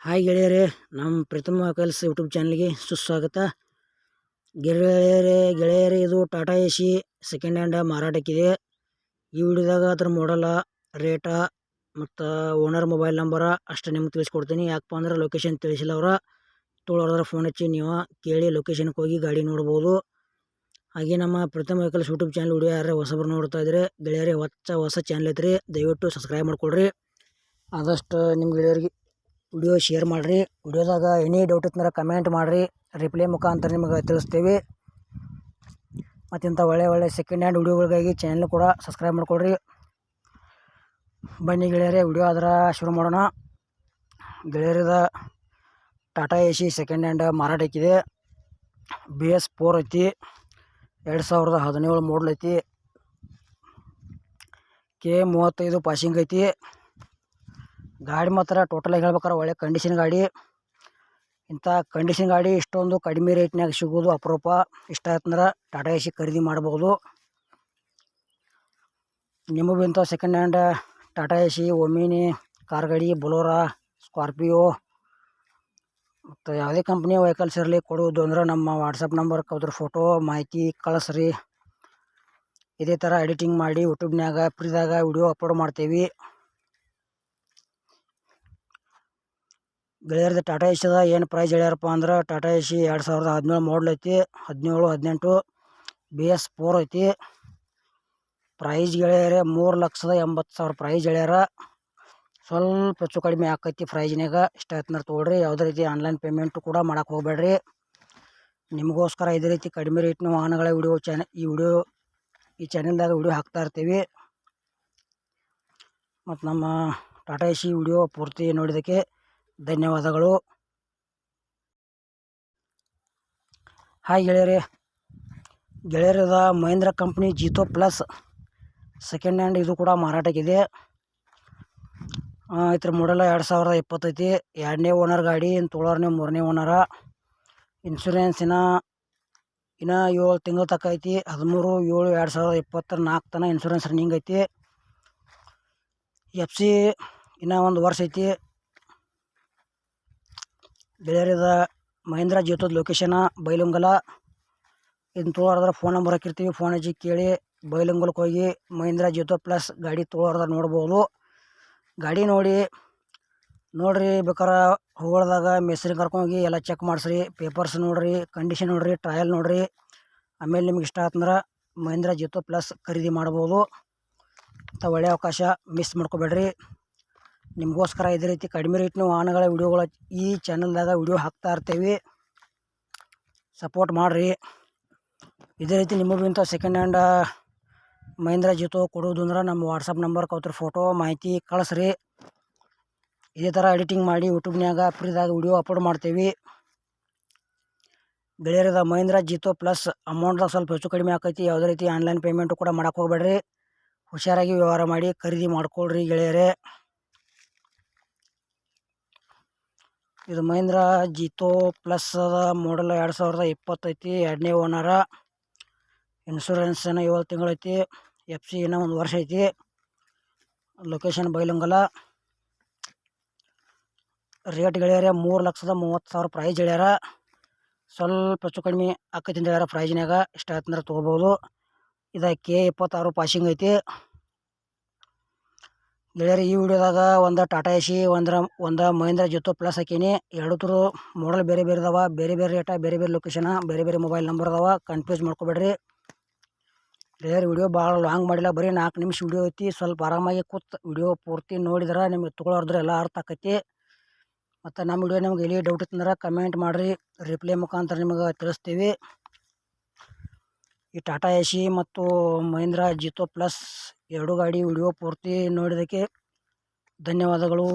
Hi ಗೆಳೆಯರೇ, ನಮ್ಮ ಪ್ರಥಮ ವೆಹಿಕಲ್ಸ್ ಯೂಟ್ಯೂಬ್ ಚಾನಲ್ಗೆ ಸುಸ್ವಾಗತ. ಗೆಳೆಯರೇ, ಇದು ಟಾಟಾ ಎಸಿ ಸೆಕೆಂಡ್ ಹ್ಯಾಂಡ್ ಮಾರಾಟಕ್ಕಿದೆ. ಈ ವಿಡಿಯೋದಾಗ ಅದ್ರ ಮಾಡಲ, ರೇಟ ಮತ್ತು ಓನರ್ ಮೊಬೈಲ್ ನಂಬರ ಅಷ್ಟು ನಿಮ್ಗೆ ತಿಳಿಸ್ಕೊಡ್ತೀನಿ. ಯಾಕಪ್ಪ ಅಂದ್ರೆ ಲೊಕೇಶನ್ ತಿಳಿಸಿಲ್ಲ ಅವ್ರ ತೊಗೊಳೋದ್ರ ಫೋನ್ ಹಚ್ಚಿ ನೀವು ಕೇಳಿ ಲೊಕೇಶನ್ಗೆ ಹೋಗಿ ಗಾಡಿ ನೋಡ್ಬೋದು. ಹಾಗೆ ನಮ್ಮ ಪ್ರಥಮ ವೆಹಿಕಲ್ಸ್ ಯೂಟ್ಯೂಬ್ ಚಾನಲ್ ವಿಡಿಯೋ ಯಾರು ಹೊಸಬರು ನೋಡ್ತಾ ಇದ್ರೆ ಗೆಳೆಯರೇ, ಹೊಸ ಚಾನಲ್ ಐತ್ರಿ, ದಯವಿಟ್ಟು ಸಬ್ಸ್ಕ್ರೈಬ್ ಮಾಡ್ಕೊಳ್ರಿ. ಆದಷ್ಟು ನಿಮ್ಮ ಗೆಳೆಯರಿಗೆ ವಿಡಿಯೋ ಶೇರ್ ಮಾಡಿರಿ. ವಿಡಿಯೋದಾಗ ಎನಿ ಡೌಟ್ ಇತ್ತಂದ್ರೆ ಕಮೆಂಟ್ ಮಾಡಿರಿ, ರಿಪ್ಲೈ ಮುಖಾಂತರ ನಿಮಗೆ ತಿಳಿಸ್ತೀವಿ. ಮತ್ತು ಇಂಥ ಒಳ್ಳೆ ಸೆಕೆಂಡ್ ಹ್ಯಾಂಡ್ ವಿಡಿಯೋಗಳಿಗಾಗಿ ಚಾನಲ್ ಕೂಡ ಸಬ್ಸ್ಕ್ರೈಬ್ ಮಾಡ್ಕೊಳ್ರಿ. ಬನ್ನಿ ಗೆಳೆಯರೇ, ವಿಡಿಯೋ ಆದ್ರೆ ಶುರು ಮಾಡೋಣ. ಗೆಳೆಯರದ ಟಾಟಾ ಎಸಿ ಸೆಕೆಂಡ್ ಹ್ಯಾಂಡ್ ಮಾರಾಟಕ್ಕಿದೆ. BS4 ಐತಿ, 2017 ಮಾಡಲ್ ಐತಿ. K35 ಪಾಸಿಂಗ್ ಐತಿ. ಗಾಡಿ ಮಾತ್ರ ಟೋಟಲಾಗಿ ಹೇಳ್ಬೇಕಾರೆ ಒಳ್ಳೆ ಕಂಡೀಷನ್ ಗಾಡಿ. ಇಂಥ ಕಂಡೀಷನ್ ಗಾಡಿ ಇಷ್ಟೊಂದು ಕಡಿಮೆ ರೇಟ್ನಾಗ ಸಿಗೋದು ಅಪರೂಪ. ಇಷ್ಟ ಆಯ್ತಂದ್ರೆ ಟಾಟಾ ಎಸಿ ಖರೀದಿ ಮಾಡ್ಬೋದು. ನಿಮಗೂ ಇಂಥ second hand Tata AC, Omni, car ಗಾಡಿ, ಬೊಲೋರಾ, ಸ್ಕಾರ್ಪಿಯೋ ಮತ್ತು ಯಾವುದೇ ಕಂಪ್ನಿ ವೆಹಿಕಲ್ಸ್ ಇರಲಿ ಕೊಡುವುದು ಅಂದ್ರೆ ನಮ್ಮ ವಾಟ್ಸಪ್ ನಂಬರ್ಗೆ ಅದ್ರ ಫೋಟೋ ಮಾಹಿತಿ ಕಳಿಸ್ರಿ. ಇದೇ ಥರ ಎಡಿಟಿಂಗ್ ಮಾಡಿ ಯೂಟ್ಯೂಬ್ನಾಗ ಫ್ರೀದಾಗ ವಿಡಿಯೋ ಅಪ್ಲೋಡ್ ಮಾಡ್ತೀವಿ. ಗೆಳೆಯರದ ಟಾಟಾ ಎಸಿದ ಏನು ಪ್ರೈಸ್ ಹೇಳ್ಯಾರಪ್ಪ ಅಂದ್ರೆ, ಟಾಟಾ ಎಸಿ 2017 ಮಾಡಲ್ ಐತಿ. 17-18 BS4 ಐತಿ. ಪ್ರೈಸ್ ಗೆಳೆಯರೆ 3,80,000 ಪ್ರೈಸ್ ಹೇಳ್ಯಾರ. ಸ್ವಲ್ಪ ಹೆಚ್ಚು ಕಡಿಮೆ ಆಕೈತಿ ಪ್ರೈಜ್ನಾಗ. ಇಷ್ಟ ಆಯ್ತಂದ್ರೆ ತೊಗೊಳ್ರಿ. ಯಾವುದೇ ರೀತಿ ಆನ್ಲೈನ್ ಪೇಮೆಂಟು ಕೂಡ ಮಾಡೋಕೆ ಹೋಗ್ಬೇಡ್ರಿ. ನಿಮಗೋಸ್ಕರ ಇದೇ ರೀತಿ ಕಡಿಮೆ ರೇಟ್ನ ವಾಹನಗಳ ಈ ಚಾನಲ್ದಾಗ ವಿಡಿಯೋ ಹಾಕ್ತಾ ಇರ್ತೀವಿ. ಮತ್ತು ನಮ್ಮ ಟಾಟಾ ಎಸಿ ವಿಡಿಯೋ ಪೂರ್ತಿ ನೋಡಿದ್ದಕ್ಕೆ ಧನ್ಯವಾದಗಳು. ಹಾಯ್ ಗೆಳೆಯರದ Mahindra company Jeeto plus second hand ಇದು ಕೂಡ ಮಾರಾಟಕ್ಕಿದೆ. ಇದ್ರ ಮಾಡಲ್ 2020 ಐತಿ. 2ನೇ ಓನರ್ ಗಾಡಿ. ತೊಗೊಳೋರ್ನೇ 3ನೇ ಓನರ. ಇನ್ಶೂರೆನ್ಸ್ ಇನ್ನೂ 7 ತಿಂಗಳ ತನಕ ಐತಿ. 13/7/2024 ತನಕ ಇನ್ಶೂರೆನ್ಸ್ ರನ್ನಿಂಗ್ ಐತಿ. FC ಇನ್ನೂ 1 ವರ್ಷ ಐತಿ. ಗೆಳೆಯರದ ಮಹೇಂದ್ರ ಜಿತೋದ ಲೊಕೇಶನ ಬೈಲಹೊಂಗಲ. ಇದನ್ನ ತೊಗೊಳೋದ್ರ ಫೋನ್ ನಂಬರ್ ಹಾಕಿರ್ತೀವಿ, ಫೋನ್ ಹಚ್ಚಿ ಕೇಳಿ ಬೈಲಹೊಂಗಲಕ್ಕೆ ಹೋಗಿ ಮಹೇಂದ್ರ ಜಿತೋ ಪ್ಲಸ್ ಗಾಡಿ ತೊಗೊಳೋದ್ರ ನೋಡ್ಬೋದು. ಗಾಡಿ ನೋಡ್ರಿ ಬೇಕಾರೆ ಹೋಗೋದಾಗ ಮೆಸ್ರಿಗೆ ಕರ್ಕೊಂಡೋಗಿ ಎಲ್ಲ ಚೆಕ್ ಮಾಡಿಸ್ರಿ. ಪೇಪರ್ಸ್ ನೋಡ್ರಿ, ಕಂಡೀಷನ್ ನೋಡ್ರಿ, ಟ್ರಯಲ್ ನೋಡ್ರಿ. ಆಮೇಲೆ ನಿಮ್ಗೆ ಇಷ್ಟ ಆತಂದ್ರೆ ಮಹೇಂದ್ರ ಜಿತೋ ಪ್ಲಸ್ ಖರೀದಿ ಮಾಡ್ಬೋದು. ಅಂತ ಒಳ್ಳೆಯ ಅವಕಾಶ ಮಿಸ್ ಮಾಡ್ಕೋಬೇಡ್ರಿ. ನಿಮಗೋಸ್ಕರ ಇದೇ ರೀತಿ ಕಡಿಮೆ ರೇಟ್ನ ವಾಹನಗಳ ವಿಡಿಯೋಗಳ ಈ ಚಾನಲ್ದಾಗ ವಿಡಿಯೋ ಹಾಕ್ತಾ ಇರ್ತೀವಿ. ಸಪೋರ್ಟ್ ಮಾಡಿರಿ. ಇದೇ ರೀತಿ ನಿಮಗೂ ಇಂಥ ಸೆಕೆಂಡ್ ಹ್ಯಾಂಡ್ ಮಹೇಂದ್ರ ಜಿತೋ ಕೊಡೋದು ಅಂದ್ರೆ ನಮ್ಮ ವಾಟ್ಸಪ್ ನಂಬರ್ಗೆ ಅವ್ರ ಫೋಟೋ ಮಾಹಿತಿ ಕಳಿಸ್ರಿ. ಇದೇ ಥರ ಎಡಿಟಿಂಗ್ ಮಾಡಿ ಯೂಟ್ಯೂಬ್ನಾಗ ಫ್ರೀದಾಗ ವಿಡಿಯೋ ಅಪ್ಲೋಡ್ ಮಾಡ್ತೀವಿ. ಗೆಳೆಯರದ ಮಹೇಂದ್ರ ಜಿತೋ ಪ್ಲಸ್ ಅಮೌಂಟ್ದಾಗ ಸ್ವಲ್ಪ ಹೆಚ್ಚು ಕಡಿಮೆ ಆಕೈತಿ. ಯಾವುದೇ ರೀತಿ ಆನ್ಲೈನ್ ಪೇಮೆಂಟು ಕೂಡ ಮಾಡೋಕೆ ಹೋಗ್ಬೇಡ್ರಿ. ಹುಷಾರಾಗಿ ವ್ಯವಹಾರ ಮಾಡಿ ಖರೀದಿ ಮಾಡ್ಕೊಳ್ರಿ ಗೆಳೆಯರೇ. ಇದು ಮಹೇಂದ್ರ ಜಿತೋ ಪ್ಲಸ್ ಮಾಡಲ್ 2020 ಐತಿ. 2ನೇ ಓನರ. ಇನ್ಶೂರೆನ್ಸ್ ಏನೋ 7 ತಿಂಗಳು ಐತಿ. FC ಇನ್ನೂ 1 ವರ್ಷ ಐತಿ. ಲೊಕೇಶನ್ ಬೈಲಹೊಂಗಲ. ರೇಟ್ ಗೆಳೆಯರೆ 3,30,000 ಪ್ರೈಸ್ ಹೇಳ್ಯಾರ. ಸ್ವಲ್ಪ ಹೆಚ್ಚು ಕಡಿಮೆ ಆಕೈತಿ ಅಂತ ಹೇಳ್ಯಾರ ಪ್ರೈಜ್ನಾಗ. ಇಷ್ಟ ಆಯ್ತಂದ್ರೆ ತೊಗೋಬೋದು. ಇದು K26 ಪಾಸಿಂಗ್ ಐತಿ. ಗೆಳೆಯರೆ, ಈ ವಿಡಿಯೋದಾಗ ಒಂದು ಟಾಟಾ ಎಸಿ ಒಂದು ಮಹೇಂದ್ರ ಜಿತೋ ಪ್ಲಸ್ ಹಾಕೀನಿ. ಎರಡು ಮಾಡಲ್ ಬೇರೆ ಅದಾವ, ಬೇರೆ ರೇಟ, ಬೇರೆ ಲೊಕೇಶನ, ಬೇರೆ ಮೊಬೈಲ್ ನಂಬರ್ ಅದಾವ. ಕನ್ಫ್ಯೂಸ್ ಮಾಡ್ಕೊಬೇಡ್ರಿ ಗೆಳೆಯರೆ. ವಿಡಿಯೋ ಭಾಳ ಲಾಂಗ್ ಮಾಡಿಲ್ಲ, ಬರೀ 4 ನಿಮಿಷ ವಿಡಿಯೋ ಐತಿ. ಸ್ವಲ್ಪ ಆರಾಮಾಗಿ ಕೂತ್ ವಿಡಿಯೋ ಪೂರ್ತಿ ನೋಡಿದ್ರೆ ನಿಮಗೆ ತೊಗೊಳೋದ್ರೆ ಎಲ್ಲ ಅರ್ಥ ಆಕೈತಿ. ಮತ್ತು ನಮ್ಮ ವಿಡಿಯೋ ನಿಮ್ಗೆ ಎಲ್ಲಿ ಡೌಟ್ ಇತ್ತಂದ್ರೆ ಕಮೆಂಟ್ ಮಾಡಿರಿ, ರಿಪ್ಲೈ ಮುಖಾಂತರ ನಿಮಗೆ ತಿಳಿಸ್ತೀವಿ. ಈ ಟಾಟಾ ಎಸಿ ಮತ್ತು ಮಹೇಂದ್ರ ಜಿತೋ ಪ್ಲಸ್ 2 ಗಾಡಿ ವಿಡಿಯೋ ಪೂರ್ತಿ ನೋಡಿದ್ದಕ್ಕೆ ಧನ್ಯವಾದಗಳು.